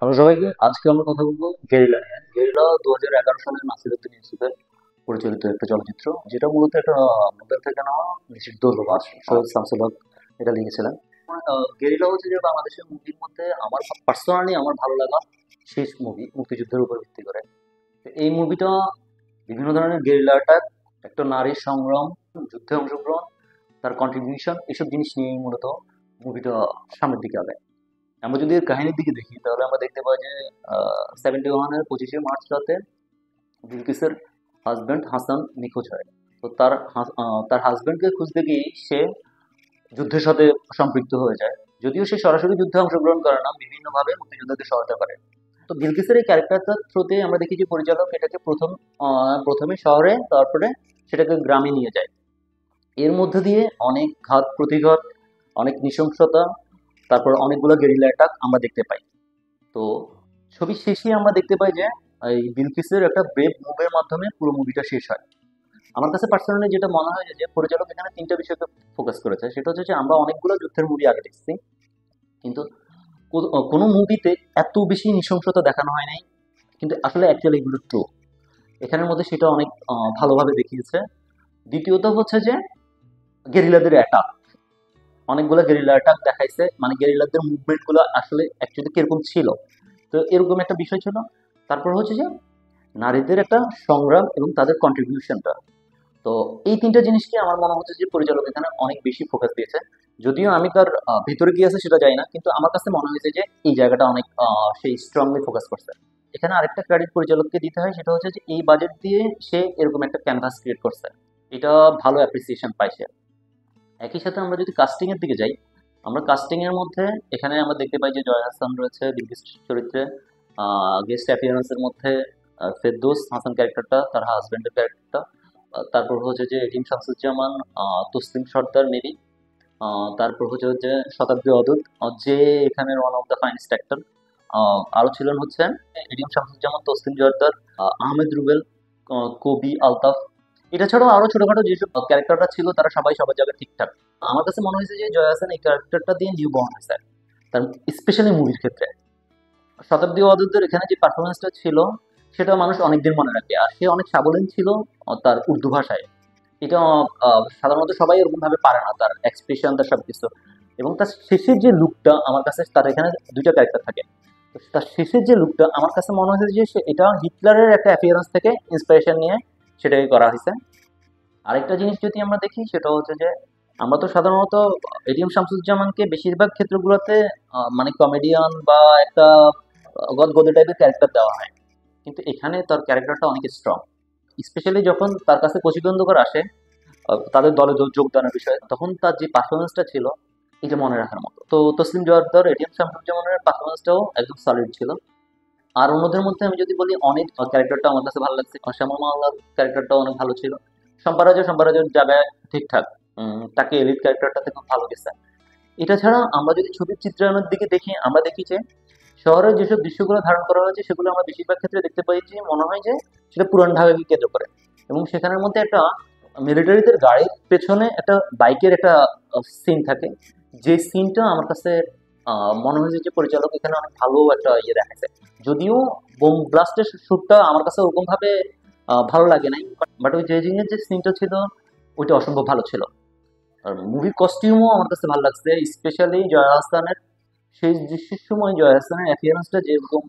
Hello সবাইকে, আজকে আমরা কথা বলবো গেরিলা নিয়ে। গেরিলা 2011 সালে নাসিরুদ্দিন ইউসুফের পরিচালিত একটা চলচ্চিত্র, যেটা মূলত একটা নোবেল থেকে নেওয়া নিষিদ্ধ প্রবাস। সৈয়দ শামসুল হক এটা লিখেছিলেন। গেরিলা হচ্ছে যে বাংলাদেশের মুভির মধ্যে আমার পার্সোনালি আমার ভালো লাগা শেষ মুভি, মুক্তিযুদ্ধের উপর ভিত্তি করে। তো এই মুভিটা বিভিন্ন ধরনের গেরিলা অ্যাটাক, একটা নারীর সংগ্রাম, যুদ্ধে অংশগ্রহণ, তার কন্ট্রিবিউশন, এসব জিনিস নিয়েই মূলত মুভিটা সামনের দিকে আগায়। আমরা যদি এর কাহিনীর দিকে দেখি তাহলে আমরা দেখতে পাই যে 71-এর 25শে মার্চ রাতে বিলকিসের হাজব্যান্ড হাসান নিখোঁজ হয়। তো তার হাজব্যান্ডকে খুঁজতে গিয়ে সে যুদ্ধের সাথে সম্পৃক্ত হয়ে যায়। যদিও সে সরাসরি যুদ্ধে অংশগ্রহণ করে না, বিভিন্নভাবে মুক্তিযোদ্ধাদের সহায়তা করে। তো বিলকিসের এই ক্যারেক্টারটার থ্রুতে আমরা দেখি যে পরিচালক এটাকে প্রথমে শহরে, তারপরে সেটাকে গ্রামে নিয়ে যায়। এর মধ্যে দিয়ে অনেক ঘাত প্রতিঘাত, অনেক নৃশংসতা, তারপর অনেকগুলো গেরিলা অ্যাটাক আমরা দেখতে পাই। তো ছবির শেষে আমরা দেখতে পাই যে এই বিলকিসের একটা ব্রেভ মুভের মাধ্যমে পুরো মুভিটা শেষ হয়। আমার কাছে পার্সোনালি যেটা মনে হয় যে পরিচালক এখানে তিনটা বিষয়কে ফোকাস করেছে। সেটা হচ্ছে যে আমরা অনেকগুলো যুদ্ধের মুভি আগে দেখছি, কিন্তু কোনো মুভিতে এত বেশি নৃশংসতা দেখানো হয় নাই, কিন্তু আসলে অ্যাকচুয়ালি এগুলো ট্রু। এখানের মধ্যে সেটা অনেক ভালোভাবে দেখিয়েছে। দ্বিতীয়ত হচ্ছে যে গেরিলাদের অ্যাটাক, অনেকগুলো গেরিলা অ্যাটাক দেখাইছে, মানে গেরিলাদের মুভমেন্ট গুলো আসলে অ্যাকচুয়ালি কিরকম ছিল। তো এরকম একটা বিষয় ছিল। তারপর হচ্ছে যে নারীদের একটা সংগ্রাম এবং তাদের কন্ট্রিবিউশনটা। তো এই তিনটা জিনিসকে আমার মনে হচ্ছে যে পরিচালক এখানে অনেক বেশি ফোকাস দিয়েছে। যদিও আমি তার ভিতরে কি আছে সেটা জানি না, কিন্তু আমার কাছে মনে হয়েছে যে এই জায়গাটা অনেক সেই স্ট্রংলি ফোকাস করছে। এখানে আরেকটা ক্রেডিট পরিচালককে দিতে হয়, সেটা হচ্ছে যে এই বাজেট দিয়ে সে এরকম একটা ক্যানভাস ক্রিয়েট করছে। এটা ভালো অ্যাপ্রিসিয়েশন পাইছে। একই সাথে আমরা যদি কাস্টিং এর দিকে যাই, আমরা কাস্টিং এর মধ্যে এখানে আমরা দেখতে পাই যে জয়া হাসান রয়েছে বিলকিস চরিত্রে। গেস্ট অ্যাপিয়ারেন্সের মধ্যে ফেরদৌস হাসান ক্যারেক্টারটা, তার হাজবেন্ডের ক্যারেক্টারটা, তারপর হচ্ছে যে এটিএম শামসুজ্জামান, তসলিম সর্দার মেবি, তারপর হচ্ছে যে শতাব্দী অদূত, যে এখানে one of the finest actor. আরো ছিলেন হচ্ছে এটিএম শামসুজ্জামান, তসলিম জর্দার, আহমেদ রুবেল, কবি আলতাফ। এটা ছাড়াও আরো ছোটখাটো যেসব ক্যারেক্টারটা ছিল তারা সবাই সবার জায়গায় ঠিকঠাক। আমার কাছে মনে হয়েছে যে জয়া হাসান এই ক্যারেক্টারটা দিয়ে নিউ বর্ন হয়েছে, তার স্পেশালি মুভির ক্ষেত্রে। শতাব্দী ওয়াদুদের এখানে যে পারফরমেন্সটা ছিল সেটা মানুষ অনেকদিন মনে রাখে। আর সে অনেক সাবলীল ছিল তার উর্দু ভাষায়। এটা সাধারণত সবাই এরকম ভাবে পারে না, তার এক্সপ্রেশন, তার সবকিছু। এবং তার শেষের যে লুকটা, আমার কাছে তার এখানে দুইটা ক্যারেক্টার থাকে। তো তার শেষের যে লুকটা আমার কাছে মনে হয়েছে যে এটা হিটলারের একটা অ্যাপিয়ারেন্স থেকে ইন্সপিরেশন নিয়ে সেটাকে করা হয়েছে। আরেকটা জিনিস যদি আমরা দেখি সেটা হচ্ছে যে আমরা তো সাধারণত এটিএম শামসুজ্জামানকে বেশিরভাগ ক্ষেত্রগুলোতে মানে কমেডিয়ান বা একটা গদগদে টাইপের ক্যারেক্টার দেওয়া হয়, কিন্তু এখানে তার ক্যারেক্টারটা অনেক স্ট্রং। স্পেশালি যখন তার কাছে প্রতিদ্বন্দ্বীরা আসে তাদের দলে যোগদানের বিষয়ে, তখন তার যে পারফরমেন্সটা ছিল এটা মনে রাখার মতো। তো তসলিম জোয়ারদার এটিএম শামসুজ্জামানের পারফরমেন্সটাও একদম সলিড ছিল। আর অন্যদের মধ্যে আমি যদি বলি, অনেক ক্যারেক্টারটা আমার কাছে ভালো লাগছে। শ্যামল মাওলার ক্যারেক্টারটাও অনেক ভালো ছিল। সম্পারাজের জায়গায় ঠিকঠাক। তাকে এলিট ক্যারেক্টারটাতে খুব ভালো গেছে। এটা ছাড়া আমরা যদি ছবির চিত্রায়নের দিকে দেখি, আমরা দেখি যে শহরের যেসব দৃশ্যগুলো ধারণ করা হয়েছে সেগুলো আমরা বেশিরভাগ ক্ষেত্রে দেখতে পাই যে মনে হয় যে সেটা পুরান ঢাকাকে কেন্দ্র করে। এবং সেখানের মধ্যে একটা মিলিটারিদের গাড়ির পেছনে একটা বাইকের একটা সিন থাকে, যে সিনটা আমার কাছে মনে হয়েছে যে পরিচালক এখানে অনেক ভালো একটা ইয়ে দেখাচ্ছে। যদিও বোম ব্লাস্টের শুটটা আমার কাছে ওরকম ভাবে ভালো লাগে নাই, বাট ওই জেজিং এর যে সিনটা ছিল ওইটা অসম্ভব ভালো ছিল। আর মুভির কস্টিউমও আমার কাছে ভালো লাগছে, স্পেশালি জয়া আহসানের সেই দৃশ্যের সময় জয়া আহসানের অ্যাপিয়ারেন্সটা যেরকম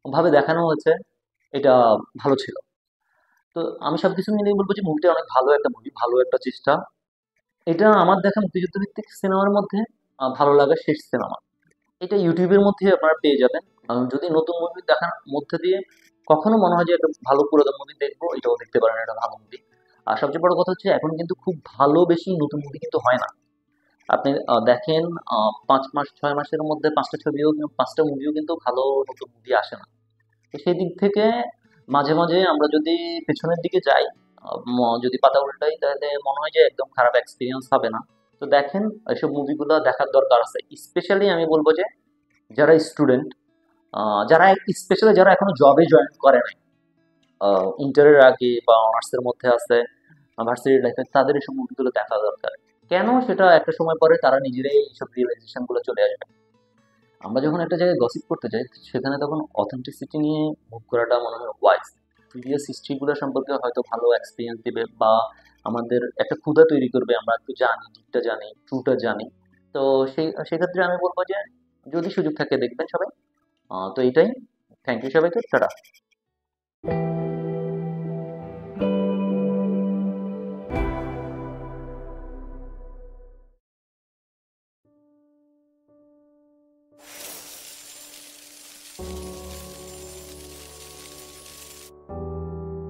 ভাবে দেখানো হয়েছে এটা ভালো ছিল। তো আমি সবকিছু মিলিয়ে বলবো যে মুভিটা অনেক ভালো একটা মুভি, ভালো একটা চেষ্টা। এটা আমার দেখা মুক্তিযুদ্ধ ভিত্তিক সিনেমার মধ্যে ভালো লাগা শেষ সিনেমা। এটা ইউটিউবের মধ্যে আপনারা পেয়ে যাবেন। যদি নতুন মুভি দেখার মধ্যে দিয়ে কখনো মনে হয় যে একটা ভালো পুরাতন মুভি দেখবো, এটাও দেখতে পারেন, এটা ভালো মুভি। আর সবচেয়ে বড় কথা হচ্ছে এখন কিন্তু খুব ভালো বেশি নতুন মুভি কিন্তু হয় না। আপনি দেখেন 5 মাস 6 মাসের মধ্যে 5টা মুভিও কিন্তু ভালো নতুন মুভি আসে না। তো সেই দিক থেকে মাঝে মাঝে আমরা যদি পেছনের দিকে যাই, যদি পাতা উল্টাই, তাহলে মনে হয় যে একদম খারাপ এক্সপিরিয়েন্স হবে না। তো দেখেন, এসব মুভিগুলো দেখার দরকার আছে। স্পেশালি আমি বলবো যে যারা স্টুডেন্ট, যারা স্পেশালি যারা এখনো জবে জয়েন করে নাই, ইন্টারের আগে বা অনার্সের মধ্যে আছে, ভার্সিটি লাইফে, তাদের এসব মুভিগুলো দেখা দরকার। কেন সেটা একটা সময় পরে তারা নিজেরাই এইসব রিয়েলাইজেশন গুলো চলে আসবে। আমরা যখন একটা জায়গায় গসিপ করতে যাই সেখানে তখন অথেন্টিসিটি নিয়ে মুভ করাটা মনে হয় ওয়াইজ। প্রিভিয়াস হিস্ট্রিগুলো সম্পর্কে হয়তো ভালো এক্সপিরিয়েন্স দিবে বা আমাদের একটা ক্ষুধা তৈরি করবে, আমরা একটু জানি, দিকটা জানি, ট্রুটা জানি। তো সেক্ষেত্রে আমি বলবো যে যদি সুযোগ থাকে দেখবেন সবাই। তো এইটাই। থ্যাংক ইউ সবাইকে, টাটা।